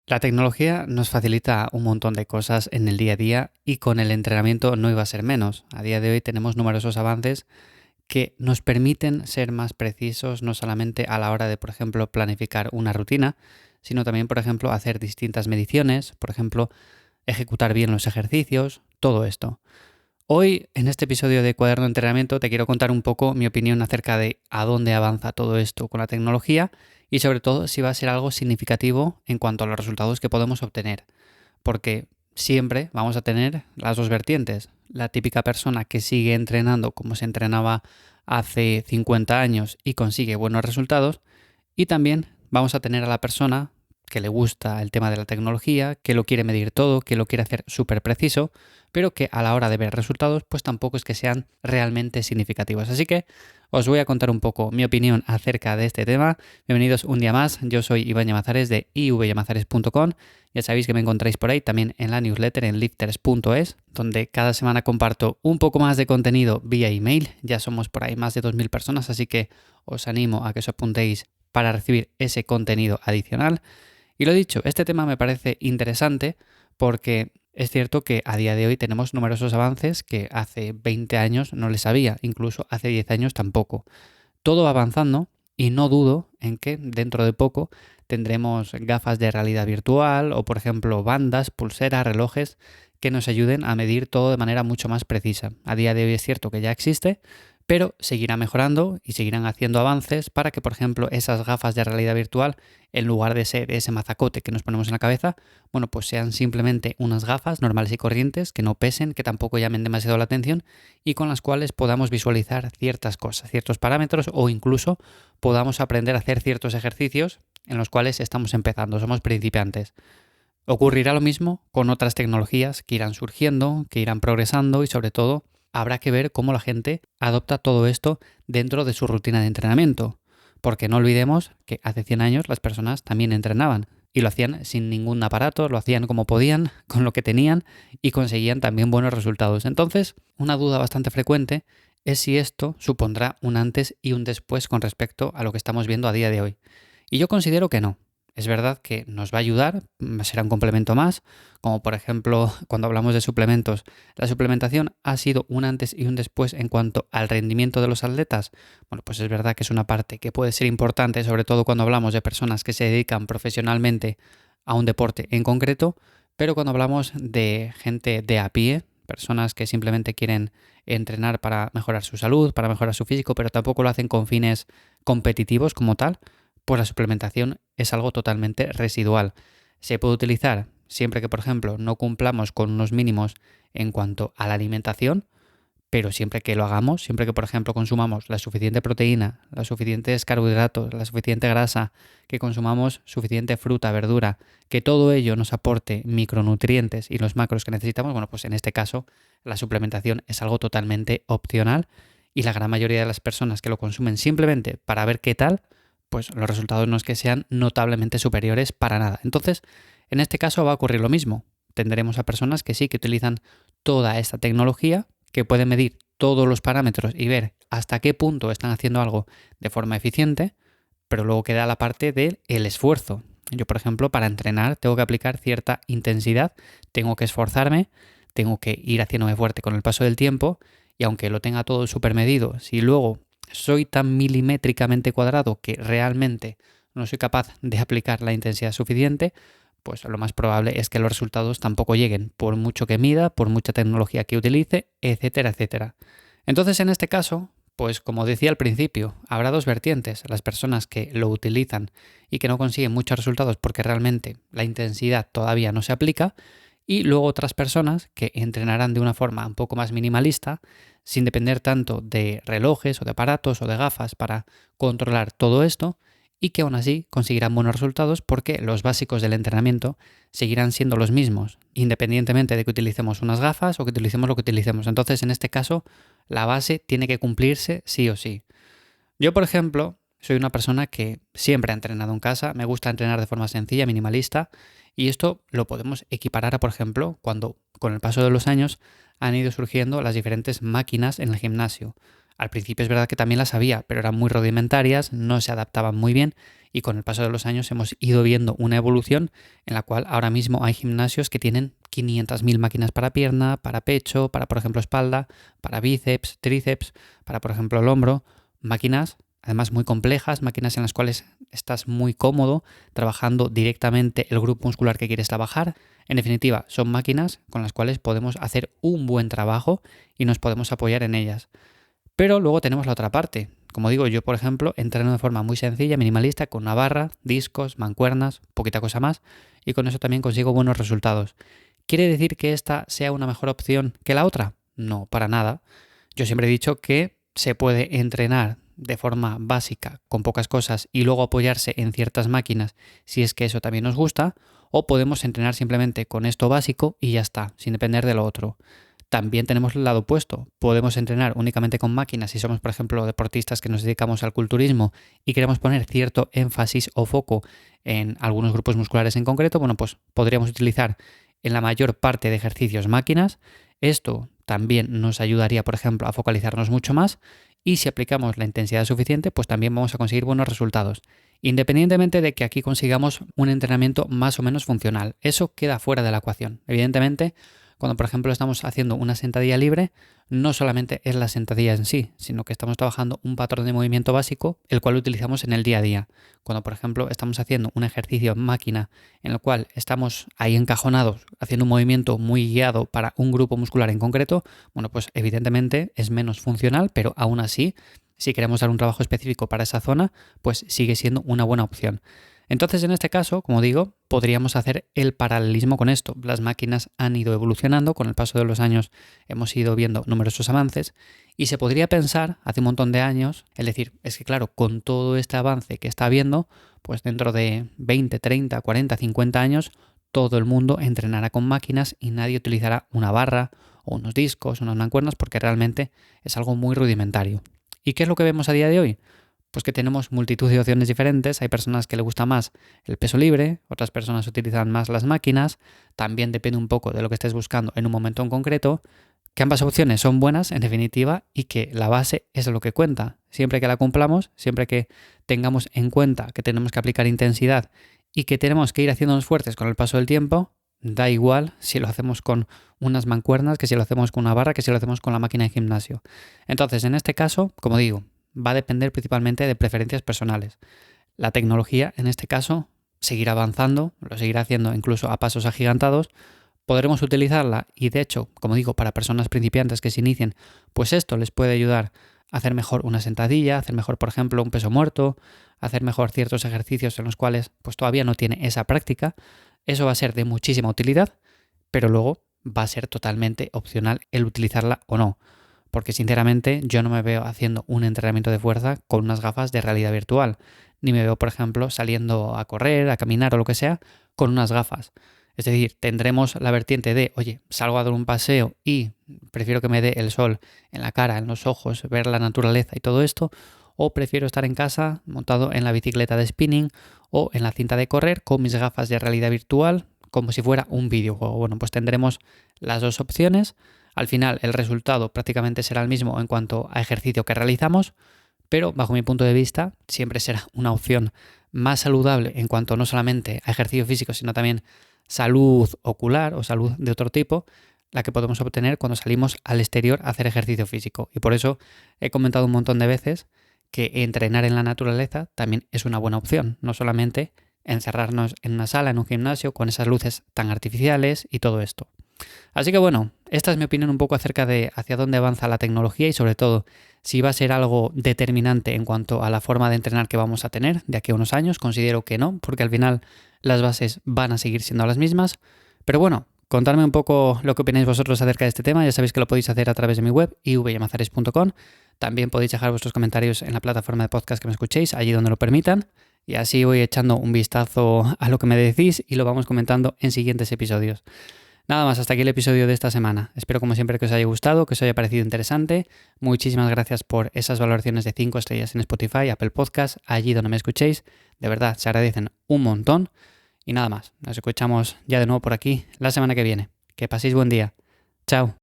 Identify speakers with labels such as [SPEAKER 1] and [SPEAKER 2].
[SPEAKER 1] La tecnología nos facilita un montón de cosas en el día a día y con el entrenamiento no iba a ser menos. A día de hoy tenemos numerosos avances que nos permiten ser más precisos no solamente a la hora de, por ejemplo, planificar una rutina, sino también, por ejemplo, hacer distintas mediciones, por ejemplo, ejecutar bien los ejercicios, todo esto. Hoy, en este episodio de Cuaderno de Entrenamiento, te quiero contar un poco mi opinión acerca de a dónde avanza todo esto con la tecnología y sobre todo si va a ser algo significativo en cuanto a los resultados que podemos obtener. Porque siempre vamos a tener las dos vertientes. La típica persona que sigue entrenando como se entrenaba hace 50 años y consigue buenos resultados. Y también vamos a tener a la persona que le gusta el tema de la tecnología, que lo quiere medir todo, que lo quiere hacer súper preciso, pero que a la hora de ver resultados, pues tampoco es que sean realmente significativos. Así que os voy a contar un poco mi opinión acerca de este tema. Bienvenidos un día más. Yo soy Iván Llamazares de ivyamazares.com. Ya sabéis que me encontráis por ahí también en la newsletter en lifters.es, donde cada semana comparto un poco más de contenido vía email. Ya somos por ahí más de 2.000 personas, así que os animo a que os apuntéis para recibir ese contenido adicional. Y lo dicho, este tema me parece interesante porque es cierto que a día de hoy tenemos numerosos avances que hace 20 años no les había, incluso hace 10 años tampoco. Todo va avanzando y no dudo en que dentro de poco tendremos gafas de realidad virtual o, por ejemplo, bandas, pulseras, relojes que nos ayuden a medir todo de manera mucho más precisa. A día de hoy es cierto que ya existe, pero seguirá mejorando y seguirán haciendo avances para que, por ejemplo, esas gafas de realidad virtual, en lugar de ser ese mazacote que nos ponemos en la cabeza, bueno, pues sean simplemente unas gafas normales y corrientes que no pesen, que tampoco llamen demasiado la atención y con las cuales podamos visualizar ciertas cosas, ciertos parámetros o incluso podamos aprender a hacer ciertos ejercicios en los cuales estamos empezando, somos principiantes. Ocurrirá lo mismo con otras tecnologías que irán surgiendo, que irán progresando y sobre todo habrá que ver cómo la gente adopta todo esto dentro de su rutina de entrenamiento. Porque no olvidemos que hace 100 años las personas también entrenaban y lo hacían sin ningún aparato, lo hacían como podían, con lo que tenían y conseguían también buenos resultados. Entonces, una duda bastante frecuente es si esto supondrá un antes y un después con respecto a lo que estamos viendo a día de hoy. Y yo considero que no. Es verdad que nos va a ayudar, será un complemento más, como por ejemplo cuando hablamos de suplementos. La suplementación ha sido un antes y un después en cuanto al rendimiento de los atletas. Bueno, pues es verdad que es una parte que puede ser importante, sobre todo cuando hablamos de personas que se dedican profesionalmente a un deporte en concreto, pero cuando hablamos de gente de a pie, personas que simplemente quieren entrenar para mejorar su salud, para mejorar su físico, pero tampoco lo hacen con fines competitivos como tal, pues la suplementación es algo totalmente residual. Se puede utilizar siempre que, por ejemplo, no cumplamos con unos mínimos en cuanto a la alimentación, pero siempre que lo hagamos, siempre que, por ejemplo, consumamos la suficiente proteína, los suficientes carbohidratos, la suficiente grasa, que consumamos suficiente fruta, verdura, que todo ello nos aporte micronutrientes y los macros que necesitamos, bueno, pues en este caso la suplementación es algo totalmente opcional y la gran mayoría de las personas que lo consumen simplemente para ver qué tal, pues los resultados no es que sean notablemente superiores para nada. Entonces, en este caso va a ocurrir lo mismo. Tendremos a personas que sí que utilizan toda esta tecnología, que pueden medir todos los parámetros y ver hasta qué punto están haciendo algo de forma eficiente, pero luego queda la parte del esfuerzo. Yo, por ejemplo, para entrenar tengo que aplicar cierta intensidad, tengo que esforzarme, tengo que ir haciéndome fuerte con el paso del tiempo y aunque lo tenga todo súper medido, si luego soy tan milimétricamente cuadrado que realmente no soy capaz de aplicar la intensidad suficiente, pues lo más probable es que los resultados tampoco lleguen, por mucho que mida, por mucha tecnología que utilice, etcétera, etcétera. Entonces, en este caso, pues como decía al principio, habrá dos vertientes, las personas que lo utilizan y que no consiguen muchos resultados porque realmente la intensidad todavía no se aplica, y luego otras personas que entrenarán de una forma un poco más minimalista, sin depender tanto de relojes o de aparatos o de gafas para controlar todo esto, y que aún así conseguirán buenos resultados porque los básicos del entrenamiento seguirán siendo los mismos, independientemente de que utilicemos unas gafas o que utilicemos lo que utilicemos. Entonces, en este caso, la base tiene que cumplirse sí o sí. Yo, por ejemplo, soy una persona que siempre ha entrenado en casa, me gusta entrenar de forma sencilla, minimalista, y esto lo podemos equiparar a, por ejemplo, cuando con el paso de los años han ido surgiendo las diferentes máquinas en el gimnasio. Al principio es verdad que también las había, pero eran muy rudimentarias, no se adaptaban muy bien y con el paso de los años hemos ido viendo una evolución en la cual ahora mismo hay gimnasios que tienen 500.000 máquinas para pierna, para pecho, para por ejemplo espalda, para bíceps, tríceps, para por ejemplo el hombro, máquinas además muy complejas, máquinas en las cuales estás muy cómodo trabajando directamente el grupo muscular que quieres trabajar. En definitiva, son máquinas con las cuales podemos hacer un buen trabajo y nos podemos apoyar en ellas. Pero luego tenemos la otra parte. Como digo, yo por ejemplo entreno de forma muy sencilla, minimalista, con una barra, discos, mancuernas, poquita cosa más, y con eso también consigo buenos resultados. ¿Quiere decir que esta sea una mejor opción que la otra? No, para nada. Yo siempre he dicho que se puede entrenar de forma básica con pocas cosas y luego apoyarse en ciertas máquinas si es que eso también nos gusta, o podemos entrenar simplemente con esto básico y ya está, sin depender de lo otro. También tenemos el lado opuesto. Podemos entrenar únicamente con máquinas si somos, por ejemplo, deportistas que nos dedicamos al culturismo y queremos poner cierto énfasis o foco en algunos grupos musculares en concreto. Bueno, pues podríamos utilizar en la mayor parte de ejercicios máquinas. Esto también nos ayudaría, por ejemplo, a focalizarnos mucho más y si aplicamos la intensidad suficiente, pues también vamos a conseguir buenos resultados. Independientemente de que aquí consigamos un entrenamiento más o menos funcional. Eso queda fuera de la ecuación. Evidentemente, cuando por ejemplo estamos haciendo una sentadilla libre, no solamente es la sentadilla en sí, sino que estamos trabajando un patrón de movimiento básico, el cual utilizamos en el día a día. Cuando por ejemplo estamos haciendo un ejercicio en máquina en el cual estamos ahí encajonados, haciendo un movimiento muy guiado para un grupo muscular en concreto, bueno, pues evidentemente es menos funcional, pero aún así, si queremos dar un trabajo específico para esa zona, pues sigue siendo una buena opción. Entonces, en este caso, como digo, podríamos hacer el paralelismo con esto. Las máquinas han ido evolucionando, con el paso de los años hemos ido viendo numerosos avances y se podría pensar, hace un montón de años, es decir, es que claro, con todo este avance que está habiendo, pues dentro de 20, 30, 40, 50 años, todo el mundo entrenará con máquinas y nadie utilizará una barra o unos discos, unas mancuernas, porque realmente es algo muy rudimentario. ¿Y qué es lo que vemos a día de hoy? Pues que tenemos multitud de opciones diferentes. Hay personas que les gusta más el peso libre, otras personas utilizan más las máquinas. También depende un poco de lo que estés buscando en un momento en concreto. Que ambas opciones son buenas, en definitiva, y que la base es lo que cuenta. Siempre que la cumplamos, siempre que tengamos en cuenta que tenemos que aplicar intensidad y que tenemos que ir haciéndonos fuertes con el paso del tiempo, da igual si lo hacemos con unas mancuernas, que si lo hacemos con una barra, que si lo hacemos con la máquina de gimnasio. Entonces, en este caso, como digo, va a depender principalmente de preferencias personales. La tecnología, en este caso, seguirá avanzando, lo seguirá haciendo incluso a pasos agigantados. Podremos utilizarla y, de hecho, como digo, para personas principiantes que se inicien, pues esto les puede ayudar a hacer mejor una sentadilla, a hacer mejor, por ejemplo, un peso muerto, a hacer mejor ciertos ejercicios en los cuales pues todavía no tiene esa práctica. Eso va a ser de muchísima utilidad, pero luego va a ser totalmente opcional el utilizarla o no. Porque sinceramente yo no me veo haciendo un entrenamiento de fuerza con unas gafas de realidad virtual. Ni me veo, por ejemplo, saliendo a correr, a caminar o lo que sea con unas gafas. Es decir, tendremos la vertiente de, oye, salgo a dar un paseo y prefiero que me dé el sol en la cara, en los ojos, ver la naturaleza y todo esto, o prefiero estar en casa montado en la bicicleta de spinning o en la cinta de correr con mis gafas de realidad virtual como si fuera un videojuego. Bueno, pues tendremos las dos opciones. Al final el resultado prácticamente será el mismo en cuanto a ejercicio que realizamos, pero bajo mi punto de vista siempre será una opción más saludable en cuanto no solamente a ejercicio físico, sino también salud ocular o salud de otro tipo, la que podemos obtener cuando salimos al exterior a hacer ejercicio físico. Y por eso he comentado un montón de veces que entrenar en la naturaleza también es una buena opción, no solamente encerrarnos en una sala, en un gimnasio, con esas luces tan artificiales y todo esto. Así que bueno, esta es mi opinión un poco acerca de hacia dónde avanza la tecnología y sobre todo si va a ser algo determinante en cuanto a la forma de entrenar que vamos a tener de aquí a unos años. Considero que no, porque al final las bases van a seguir siendo las mismas. Pero bueno, contadme un poco lo que opináis vosotros acerca de este tema. Ya sabéis que lo podéis hacer a través de mi web, ivyamazares.com. También podéis dejar vuestros comentarios en la plataforma de podcast que me escuchéis, allí donde lo permitan. Y así voy echando un vistazo a lo que me decís y lo vamos comentando en siguientes episodios. Nada más, hasta aquí el episodio de esta semana. Espero como siempre que os haya gustado, que os haya parecido interesante. Muchísimas gracias por esas valoraciones de 5 estrellas en Spotify, Apple Podcast, allí donde me escuchéis. De verdad, se agradecen un montón. Y nada más, nos escuchamos ya de nuevo por aquí la semana que viene. Que paséis buen día. Chao.